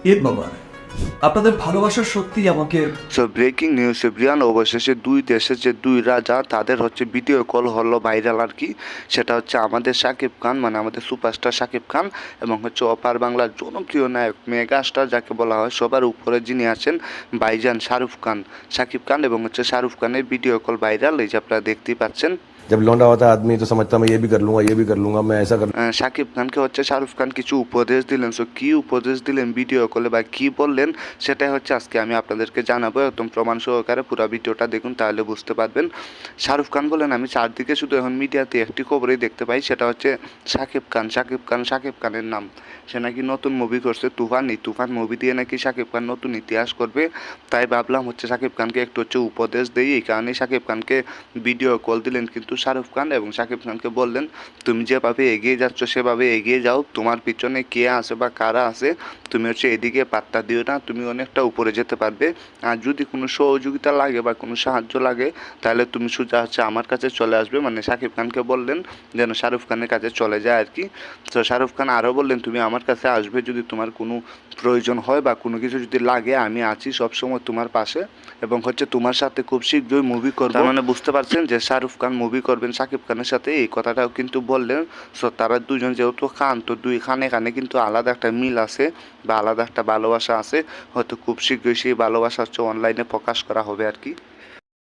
ঈদ মোবারক। আপনাদের ভালোবাসা সত্যি আমাকে। সো ব্রেকিং নিউজ ব্রিয়ান, অবশেষে দুই দেশের যে দুই রাজা তাদের হচ্ছে ভিডিও কল হলো ভাইরাল আর কি। সেটা হচ্ছে আমাদের শাকিব খান, মানে আমাদের সুপারস্টার শাকিব খান, এবং হচ্ছে অপার বাংলার জনপ্রিয় নায়ক মেগা স্টার যাকে বলা হয়, সবার উপরে যিনি আছেন ভাইজান শাহরুখ খান। শাকিব খান এবং হচ্ছে শাহরুখ খানের ভিডিও কল ভাইরাল, এই যে আপনারা দেখতেই পাচ্ছেন। जब लौंडा होता है आदमी तो समझता मैं ये भी कर लूंगा, ये भी कर लूंगा, मैं ऐसा कर। শাকিব খানকে হচ্ছে শাহরুখ খান কিছু উপদেশ দিলেন। সো কী উপদেশ দিলেন ভিডিও কলে বা কী বললেন সেটাই হচ্ছে আজকে আমি আপনাদেরকে জানাবো। একদম প্রমাণ সহকারে পুরো ভিডিওটা দেখুন, তাহলে বুঝতে পারবেন। শাহরুখ খান বলেন, আমি চারদিকে শুধু এখন মিডিয়াতে একটি খবরই দেখতে পাই, সেটা হচ্ছে শাকিব খান, শাকিব খান, শাকিব খানের নাম। সে নাকি নতুন মুভি করছে তুফান, এই তুফান মুভি দিয়ে নাকি শাকিব খান নতুন ইতিহাস করবে। তাই ভাবলাম হচ্ছে শাকিব খানকে একটু হচ্ছে উপদেশ দেই, এই কারণেই শাকিব খানকে ভিডিও কল দিলেন কিন্তু শাহরুখ খান, এবং শাকিব খানকে বললেন তুমি যেভাবে এগিয়ে যাচ্ছ সেভাবে এগিয়ে যাও, তোমার পিছনে কে আছে বা কারা আছে তুমি হচ্ছে এদিকে পাত্তা দিও না, তুমি অনেকটা উপরে যেতে পারবে। আর যদি কোনো সহযোগিতা লাগে বা কোনো সাহায্য লাগে তাহলে তুমি সোজা হচ্ছে আমার কাছে চলে আসবে, মানে শাকিব খানকে বললেন যেন শাহরুখ খানের কাছে চলে যায় আর কি। তো শাহরুখ খান আরও বললেন তুমি আমার কাছে আসবে যদি তোমার কোনো প্রয়োজন হয় বা কোনো কিছু যদি লাগে, আমি আছি সবসময় তোমার পাশে, এবং হচ্ছে তোমার সাথে খুব শীঘ্রই মুভি করবো। তার মানে বুঝতে পারছেন যে শাহরুখ খান মুভি করবেন শাকিব খানের সাথে, এই কথাটাও কিন্তু বললেন। সো তারা দুজন যেহেতু খান, তো দুই খানে খানে কিন্তু আলাদা একটা মিল আছে বা আলাদা একটা ভালোবাসা আছে। হয়তো খুব শীঘ্রই সেই ভালোবাসা হচ্ছে অনলাইনে প্রকাশ করা হবে আর কি।